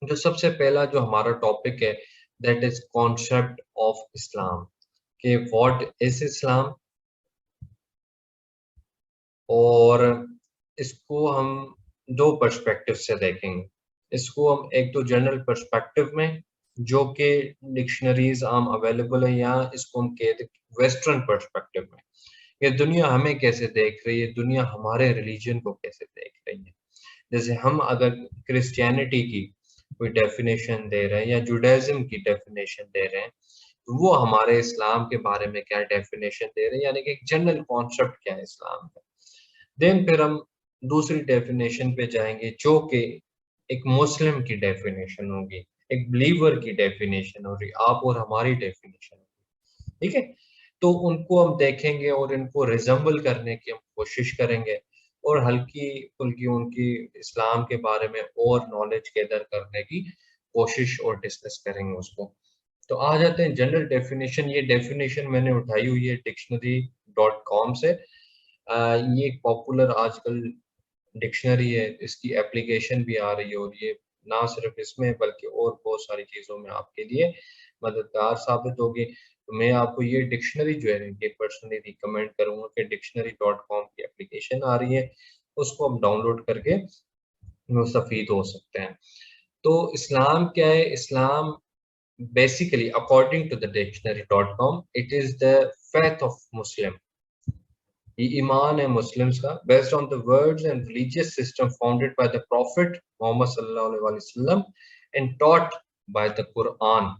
جو سب سے پہلا جو ہمارا ٹاپک ہے دیٹ از کانسیپٹ آف اسلام، کہ واٹ از اسلام، اور اس کو ہم دو پرسپیکٹو سے دیکھیں گے. اس کو ہم ایک تو جنرل پرسپیکٹو میں جو کہ ڈکشنریز عام اویلیبل ہیں، یا اس کو ہم کہتے ہیں ویسٹرن پرسپیکٹو میں، یہ دنیا ہمیں کیسے دیکھ رہی ہے، دنیا ہمارے ریلیجن کو کیسے دیکھ رہی ہے. جیسے ہم اگر کرسچینٹی کی کوئی ڈیفینیشن دے رہے ہیں یا جوڈائزم کی ڈیفینیشن دے رہے ہیں، تو وہ ہمارے اسلام کے بارے میں کیا ڈیفینیشن دے رہے ہیں، یعنی کہ ایک جنرل کانسیپٹ کیا ہے اسلام کا. دین پھر ہم دوسری ڈیفینیشن پہ جائیں گے جو کہ ایک مسلم کی ڈیفینیشن ہوگی، ایک بلیور کی ڈیفینیشن ہوگی، آپ اور ہماری ڈیفینیشن ہوگی. ٹھیک ہے، تو ان کو ہم دیکھیں گے اور ان کو ریزمبل کرنے کی ہم کوشش کریں گے، اور ہلکی پھلکی ان کی اسلام کے بارے میں اور نالج گیدر کرنے کی کوشش اور ڈسکس کریں گے اس کو. تو آ جاتے ہیں جنرل ڈیفینیشن. یہ ڈیفینیشن میں نے اٹھائی ہوئی ہے ڈکشنری.com سے. یہ ایک پاپولر آج کل ڈکشنری ہے، اس کی اپلیکیشن بھی آ رہی ہے، اور یہ نہ صرف اس میں بلکہ اور بہت ساری چیزوں میں آپ کے لیے مددگار ثابت ہوگی. تو میں آپ کو یہ ڈکشنری جو ہے یہ پرسنلی ریکمینڈ کروں گا کہ ڈکشنری.com کی اپلیکیشن آ رہی ہے، اس کو ہم ڈاؤن لوڈ کر کے مستفید ہو سکتے ہیں. تو اسلام کیا ہے؟ اسلام basically according to the dictionary.com it is the faith of Muslim. یہ ایمان ہے مسلمز کا based on the words and religious system founded by the Prophet Muhammad sallallahu alaihi wasallam and taught by the Quran.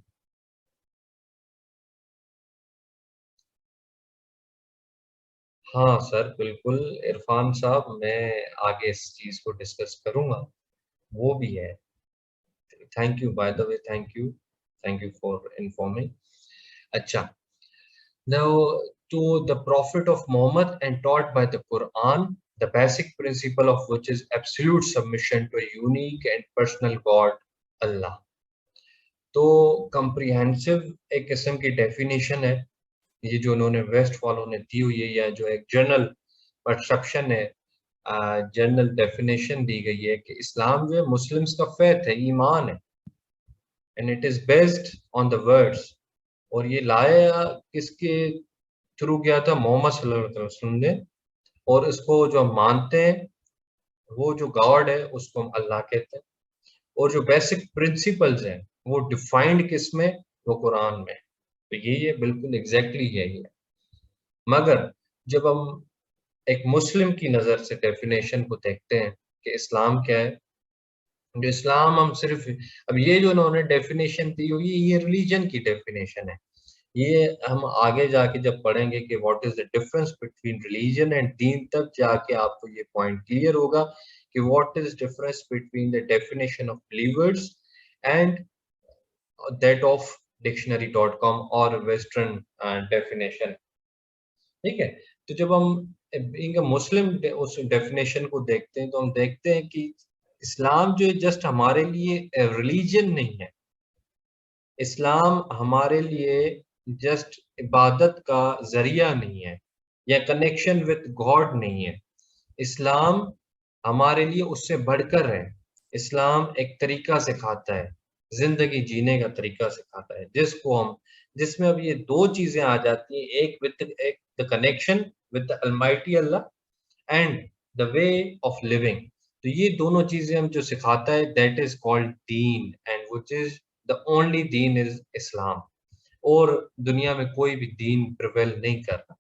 ہاں سر بالکل عرفان صاحب، میں آگے اس چیز کو ڈسکس کروں گا، وہ بھی ہے. Thank you by the way, thank you for informing. اچھا، now to the Prophet of Muhammad and taught by the Quran, the basic principle of which is absolute submission to a unique and personal God, Allah. تو comprehensive ایک قسم کی definition ہے یہ جو انہوں نے ویسٹ والوں نے دی ہوئی ہے، یا جو ایک جنرل پرسپشن ہے، جنرل ڈیفینیشن دی گئی ہے کہ اسلام جو ہے مسلمز کا فیتھ ہے، ایمان ہے، and it is based on the words. اور یہ لایا کس کے تھرو گیا تھا؟ محمد صلی اللہ علیہ وسلم نے. اور اس کو جو ہم مانتے ہیں وہ جو گاڈ ہے اس کو ہم اللہ کہتے ہیں، اور جو بیسک پرنسپلز ہیں وہ ڈیفائنڈ کس میں؟ وہ قرآن میں. تو یہ بالکل ایگزیکٹلی یہی ہے. مگر جب ہم ایک مسلم کی نظر سے ڈیفینیشن کو دیکھتے ہیں کہ اسلام کیا ہے، جو اسلام ہم صرف اب یہ جو انہوں نے ڈیفینیشن دی ہوئی یہ ریلیجن کی ڈیفینیشن ہے. یہ ہم آگے جا کے جب پڑھیں گے کہ what is the difference between religion and دین، تب جا کے آپ کو یہ پوائنٹ کلیئر ہوگا کہ what is difference between the definition of believers and that of ڈکشنری.com اور ویسٹرن ڈیفینیشن. ٹھیک ہے، تو جب ہم ان کا مسلم اس ڈیفینیشن کو دیکھتے ہیں تو ہم دیکھتے ہیں کہ اسلام جو ہے جسٹ ہمارے لیے ریلیجن نہیں ہے، اسلام ہمارے لیے جسٹ عبادت کا ذریعہ نہیں ہے، یا کنیکشن وتھ گاڈ نہیں ہے. اسلام ہمارے لیے اس سے بڑھ کر ہے. اسلام ایک طریقہ سکھاتا ہے، زندگی جینے کا طریقہ سکھاتا ہے، جس میں اب یہ دو چیزیں آ جاتی ہیں، ایک the connection with the almighty Allah and the way of living. تو یہ دونوں چیزیں ہم جو سکھاتا ہے دیٹ از کالڈ دین، and which is the only دین از اسلام. اور دنیا میں کوئی بھی دین پریویل نہیں کرتا.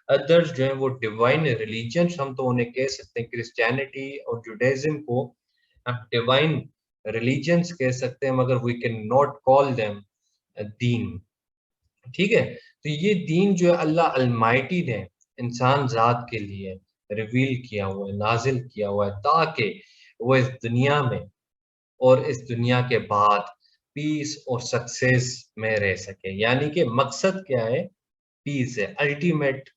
ادرس جو ہیں وہ ڈیوائن ریلیجنس، ہم تو انہیں کہہ سکتے ہیں کرسچینٹی اور جوڈائزم کو ہم ڈیوائن ریلیجنس کہہ سکتے ہیں، مگر we can not call them دین. ٹھیک ہے، تو یہ دین جو ہے اللہ المائٹی نے انسان ذات کے لیے ریویل کیا ہوا ہے، نازل کیا ہوا ہے، تاکہ وہ اس دنیا میں اور اس دنیا کے بعد پیس اور سکسیس میں رہ سکے. یعنی کہ مقصد کیا ہے؟ پیس ہے. الٹیمیٹ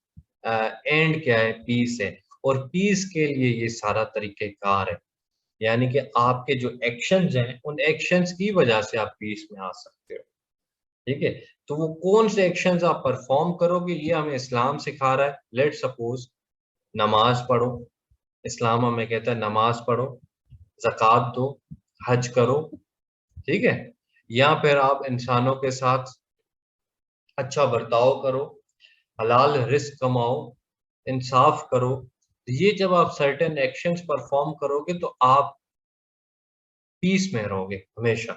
اینڈ کیا ہے؟ پیس ہے. اور پیس کے لیے یہ سارا طریقہ کار ہے، یعنی کہ آپ کے جو ایکشنز ہیں ان ایکشنز کی وجہ سے آپ پیس میں آ سکتے ہو. ٹھیک ہے، تو وہ کون سے ایکشنز آپ پرفارم کرو گے یہ ہمیں اسلام سکھا رہا ہے. لیٹ سپوز نماز پڑھو، اسلام ہمیں کہتا ہے نماز پڑھو، زکوٰۃ دو، حج کرو. ٹھیک ہے، یا پھر آپ انسانوں کے ساتھ اچھا برتاؤ کرو، حلال رزق کماؤ، انصاف کرو. یہ جب آپ سرٹن ایکشنز پرفارم کرو گے تو آپ پیس میں رہو گے ہمیشہ.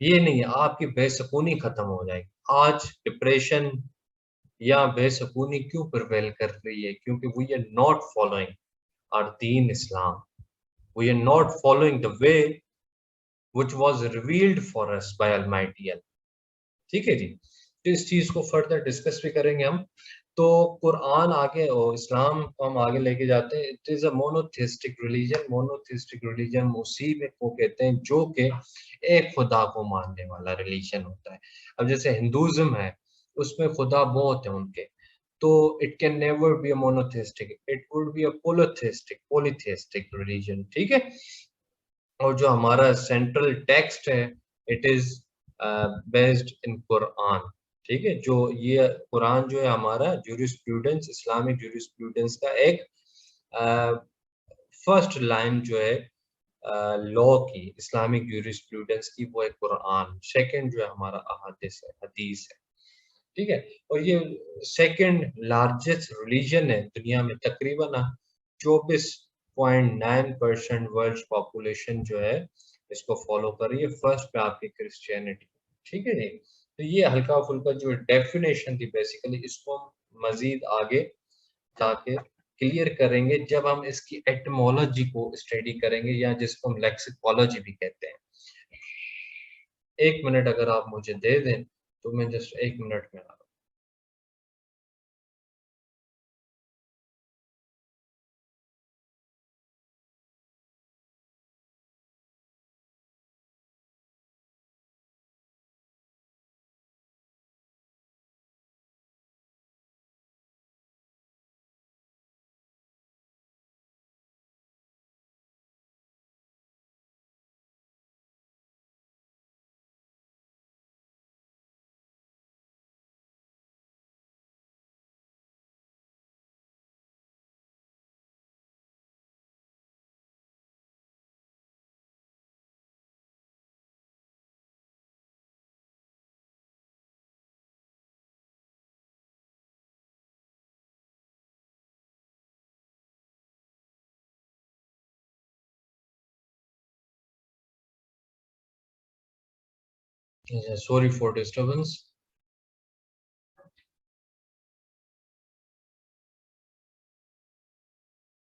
یہ نہیں ہے آپ کی بے سکونی ختم ہو جائے گی. آج ڈپریشن یا بے سکونی کیوں پرویل کر رہی ہے؟ کیونکہ we are not following our دین اسلام. We are not following the way which was revealed for us by Almighty Allah. ٹھیک ہے جی، تو اس چیز کو فردر ڈسکس بھی کریں گے ہم. تو قرآن آگے اور اسلام کو ہم آگے لے کے جاتے ہیں. It is a monotheistic religion. Monotheistic religion اسی میں کو کہتے ہیں جو کہ ایک خدا کو ماننے والا ریلیجن ہوتا ہے. اب جیسے ہندوازم ہے اس میں خدا بہت ہیں ان کے، تو it can never be a monotheistic, it would be a polytheistic religion. ٹھیک ہے، اور جو ہمارا سینٹرل ٹیکسٹ ہے it is based in Quran. ٹھیک ہے، جو یہ قرآن جو ہے ہمارا جورسپروڈنس، اسلامک جورسپروڈنس کا ایک فرسٹ لائن جو ہے لا کی، اسلامک جورسپروڈنس کی، وہ ہے قرآن. سیکنڈ جو ہے ہمارا احادیث ہے، حدیث ہے. ٹھیک ہے، اور یہ سیکنڈ لارجسٹ ریلیجن ہے دنیا میں. تقریباً 24.9% ورلڈ پاپولیشن جو ہے اس کو فالو کر رہی ہے. فرسٹ پہ آپ کی کرسچینٹی. ٹھیک ہے جی، تو یہ ہلکا پھلکا جو ڈیفینیشن تھی بیسیکلی، اس کو ہم مزید آگے جا کے کلیئر کریں گے جب ہم اس کی ایٹمولوجی کو اسٹڈی کریں گے، یا جس کو ہم لیکسیکولوجی بھی کہتے ہیں. 1 منٹ اگر آپ مجھے دے دیں تو میں جسٹ 1 منٹ میں آ رہا ہوں. Sorry for disturbance.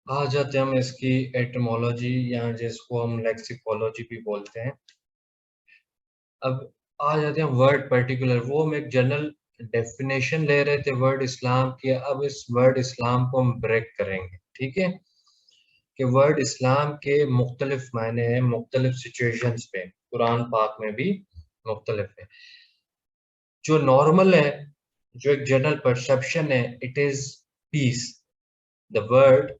آ جاتے ہیں ہم اس کی ایٹمولوجی، یا جس کو ہم لیکسیکولوجی بھی بولتے ہیں. اب آ جاتے ہیں ورڈ پرٹیکولر. وہ ہم ایک جنرل ڈیفینیشن لے رہے تھے ورڈ اسلام کی. اب اس ورڈ اسلام کو ہم بریک کریں گے. ٹھیک ہے، کہ ورڈ اسلام کے مختلف معنی ہیں مختلف سچویشنز پہ. قرآن پاک میں بھی مختلف ہے. جو نارمل ہے، جو ایک جنرل پرسپشن ہے، it is peace. The word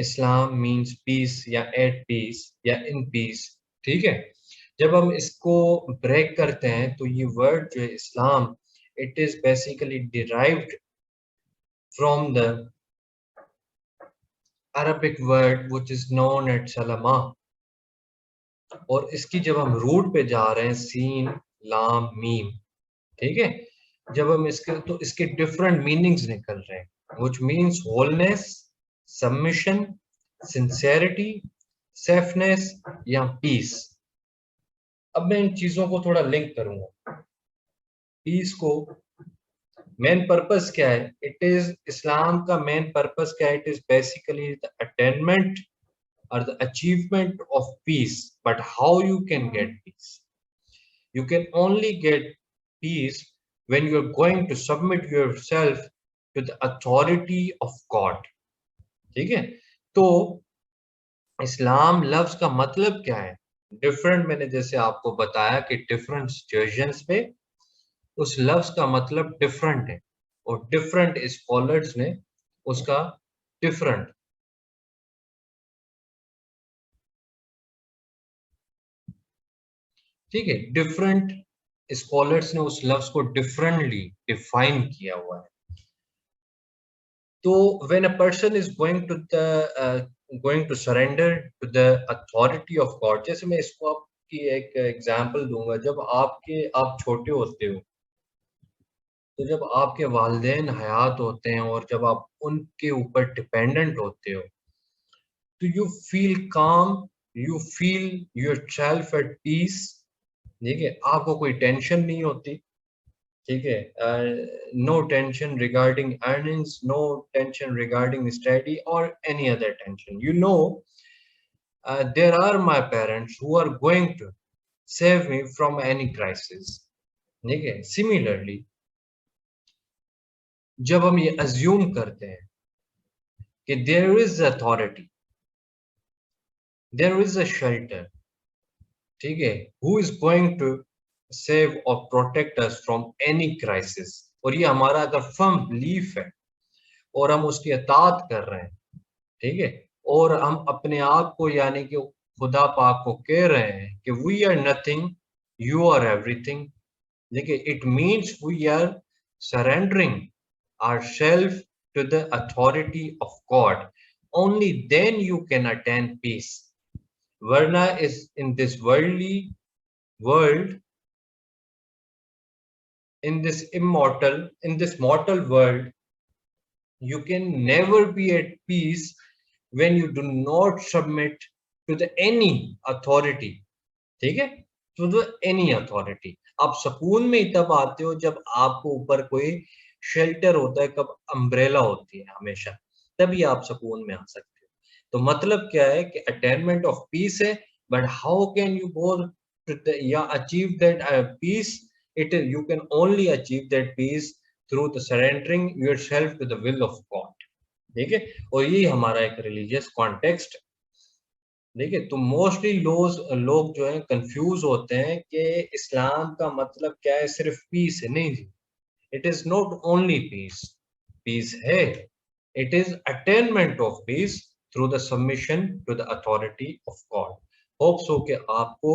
Islam means peace, یا ایٹ پیس، یا ان پیس. ٹھیک ہے، جب ہم اس کو بریک کرتے ہیں تو یہ ورڈ جو ہے Islam, it is basically derived from the Arabic word which is known as سلما. اور اس کی جب ہم روٹ پہ جا رہے ہیں، سین لام میم. ٹھیک ہے، جب ہم اس کے تو اس کے ڈفرنٹ میننگز نکل رہے ہیں which means wholeness, submission, sincerity, safeness یا peace. اب میں ان چیزوں کو تھوڑا لنک کروں گا. پیس کو مین پرپس کیا ہے؟ اٹ از اسلام کا مین پرپس کیا ہے؟ It is basically the attainment or the achievement of peace. But how you can get peace? You can only get peace when you are going to submit yourself to the authority of God. ٹھیک ہے، تو اسلام لفظ کا مطلب کیا ہے؟ Different, میں نے جیسے آپ کو بتایا کہ ڈفرنٹ سچویشنز پہ اس لفظ کا مطلب ڈفرنٹ ہے، اور ڈفرنٹ اسکالرز نے اس کا ڈفرنٹ. ٹھیک ہے، ڈفرنٹ اسکالرس نے اس لفظ کو ڈفرنٹلی ڈیفائن کیا ہوا ہے. تو when a person is going to the going to surrender to the authority of God، جیسے میں اس کو آپ کی ایک ایگزامپل دوں گا. جب آپ چھوٹے ہوتے ہو تو جب آپ کے والدین حیات ہوتے ہیں اور جب آپ ان کے اوپر ڈپینڈنٹ ہوتے ہو تو you feel calm, you feel yourself at peace. ٹھیک ہے, آپ کو کوئی ٹینشن نہیں ہوتی. ٹھیک ہے, no tension regarding earnings, no tension regarding study اور any other tension. You know there are my parents who are going to save me from any crisis. ٹھیک ہے, similarly جب ہم یہ assume کرتے ہیں کہ there is authority, there is a shelter, ٹھیک ہے, who is going to save or protect us from any crisis, اور یہ ہمارا اگر firm belief ہے اور ہم اس کی اطاعت کر رہے ہیں, ٹھیک ہے, اور ہم اپنے آپ کو یعنی کہ خدا پاک کو کہہ رہے ہیں کہ we are nothing, you are everything. دیکھیں, it means we are surrendering ourselves to the authority of God. Only then you can attain peace. Varna is in this worldly world, in this mortal world, you can never be at peace when you do not submit to the any authority. ٹھیک ہے, to the any authority. آپ سکون میں ہی تب آتے ہو جب آپ کو اوپر کوئی شیلٹر ہوتا ہے, کب امبریلا ہوتی ہے ہمیشہ, تبھی آپ سکون میں آ سکتے ہو. تو مطلب کیا ہے کہ اٹینمنٹ آف پیس ہے, but how can you go یا achieve that peace. You can only achieve that peace through the surrendering yourself to the will of God. ٹھیک ہے, اور یہی ہمارا ایک ریلیجیس کانٹیکسٹ. دیکھیں, تو موسٹلی لوگ جو ہیں کنفیوز ہوتے ہیں کہ اسلام کا مطلب کیا ہے, صرف پیس ہے. نہیں جی, it is not only peace. Peace ہے, it is attainment of peace through the submission to the authority of God. Hope so کہ آپ کو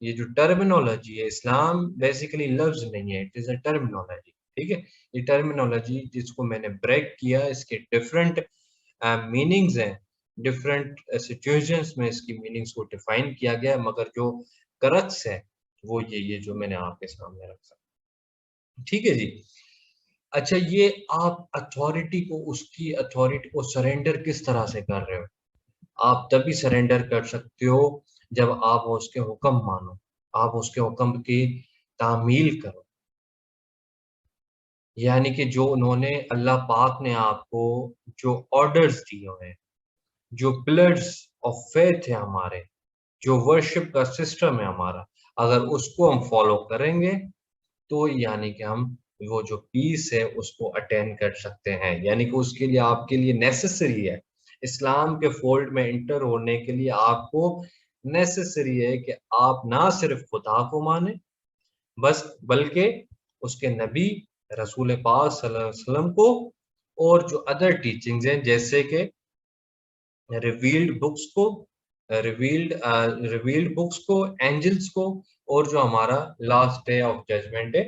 یہ جو ٹرمینالوجی ہے, اسلام بیسیکلی لفظ نہیں ہے, اٹ از اے ٹرمینالوجی. ٹھیک ہے, یہ ٹرمینالوجی جس کو میں نے بریک کیا, اس کے ڈفرینٹ میننگز ہیں, ڈفرینٹ سچویشنز میں اس کی میننگز کو ڈیفائن کیا گیا, مگر جو کرکس ہے وہ یہ جو میں نے آپ کے سامنے رکھا. ٹھیک ہے جی. اچھا, یہ آپ اتھارٹی کو, اس کی اتھارٹی کو سرینڈر کس طرح سے کر رہے ہو؟ آپ تبھی سرینڈر کر سکتے ہو جب آپ اس کے حکم مانو, آپ اس کے حکم کی تعمیل کرو. یعنی کہ جو انہوں نے, اللہ پاک نے آپ کو جو آرڈرز دیے ہوئے, جو پلرز آف فیتھ ہے ہمارے, جو ورشپ کا سسٹم ہے ہمارا, اگر اس کو ہم فالو کریں گے تو یعنی کہ ہم وہ جو پیس ہے اس کو اٹین کر سکتے ہیں. یعنی کہ اس کے لیے آپ کے لیے نیسسری ہے, اسلام کے فولڈ میں انٹر ہونے کے لیے آپ کو نیسسری ہے کہ آپ نہ صرف خدا کو مانیں بس, بلکہ اس کے نبی رسول پاک صلی اللہ علیہ وسلم کو, اور جو ادر ٹیچنگز ہیں جیسے کہ ریویلڈ بکس کو, اینجلز کو, اور جو ہمارا لاسٹ ڈے آف ججمنٹ ہے,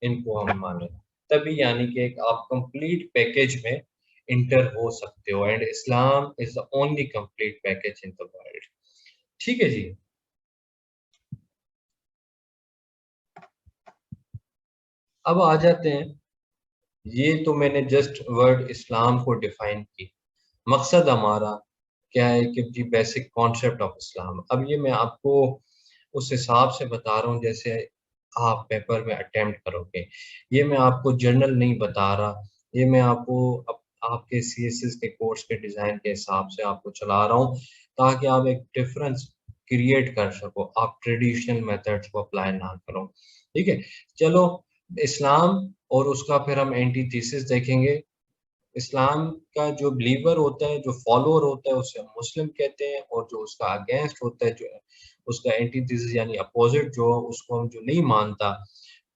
ان کو ہم مانیں. تبھی یعنی کہ ایک آپ کمپلیٹ پیکج میں انٹر ہو سکتے ہو, and Islam is the only complete package in the world. ٹھیک ہے جی. اب آ جاتے ہیں, یہ تو میں نے جسٹ ورڈ اسلام کو ڈیفائن کی. مقصد ہمارا کیا ہے کہ جی بیسک کانسیپٹ آف اسلام. اب یہ میں آپ کو اس حساب سے بتا رہا ہوں جیسے آپ پیپر میں اٹیمپٹ کرو گے. یہ میں آپ کو جرنل نہیں بتا رہا, یہ میں آپ کو آپ کے سی ایس ایس کے کورس کے ڈیزائن کے حساب سے آپ کو چلا رہا ہوں, تاکہ آپ ایک ڈفرنس کریٹ کر سکو, آپ ٹریڈیشنل میتھڈس کو اپلائی نہ کرو. ٹھیک ہے, چلو اسلام اور اس کا پھر ہم اینٹی تھیسس دیکھیں گے. اسلام کا جو بلیور ہوتا ہے, جو فالوور ہوتا ہے, اسے ہم مسلم کہتے ہیں, اور جو اس کا اگینسٹ ہوتا ہے, جو اس کا اینٹی تھیسس یعنی اپوزٹ جو, اس کو ہم جو نہیں مانتا,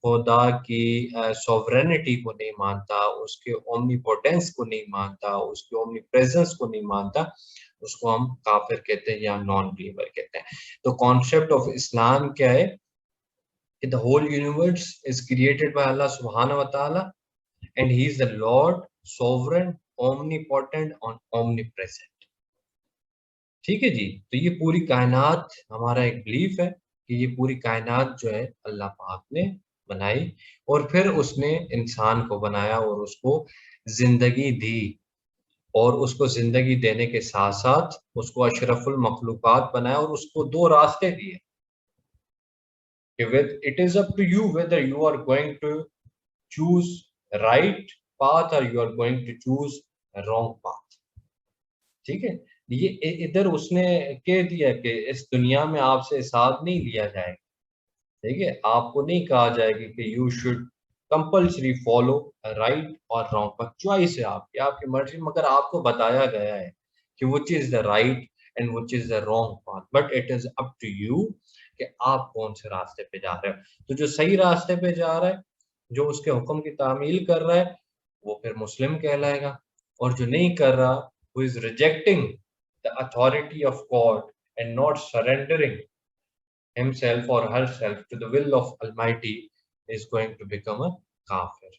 خدا کی سوورینٹی کو نہیں مانتا, اس کے اومنی پوٹینس کو نہیں مانتا, اس کے اومنی پریزنس کو نہیں مانتا, اس کو ہم کافر کہتے ہیں یا نان بلیور کہتے ہیں. تو کانسیپٹ آف اسلام کیا ہے کہ the whole universe is created by Allah subhanahu wa ta'ala and he is the Lord, sovereign, omnipotent and omnipresent. ٹھیک ہے جی. تو یہ پوری کائنات ہمارا ایک بلیف ہے کہ یہ پوری کائنات جو ہے اللہ پاک نے بنائی اور پھر اس نے انسان کو بنایا اور اس کو زندگی دی اور اس کو زندگی دینے کے ساتھ ساتھ اس کو اشرف المخلوقات بنایا اور اس کو دو راستے دیے کہ it is up to you whether you are going to choose right path or you are going to choose a wrong path. ٹھیک ہے, یہ ادھر اس نے کہہ دیا کہ اس دنیا میں آپ سے ساتھ نہیں لیا جائے گا, ٹھیک ہے, آپ کو نہیں کہا جائے گا کہ you should compulsory follow right اور رانگ, پر چوائس ہے آپ کی مرضی, مگر آپ کو بتایا گیا ہے کہ which is the right and which is the wrong path, but it is up to you کہ آپ کون سے راستے پہ جا رہے ہیں. تو جو صحیح راستے پہ جا رہا ہے, جو اس کے حکم کی تعمیل کر رہا ہے, وہ پھر مسلم کہلائے گا, اور جو نہیں کر رہا, who is rejecting the authority of God and not surrendering himself or herself to the will of Almighty, is going to become a kafir.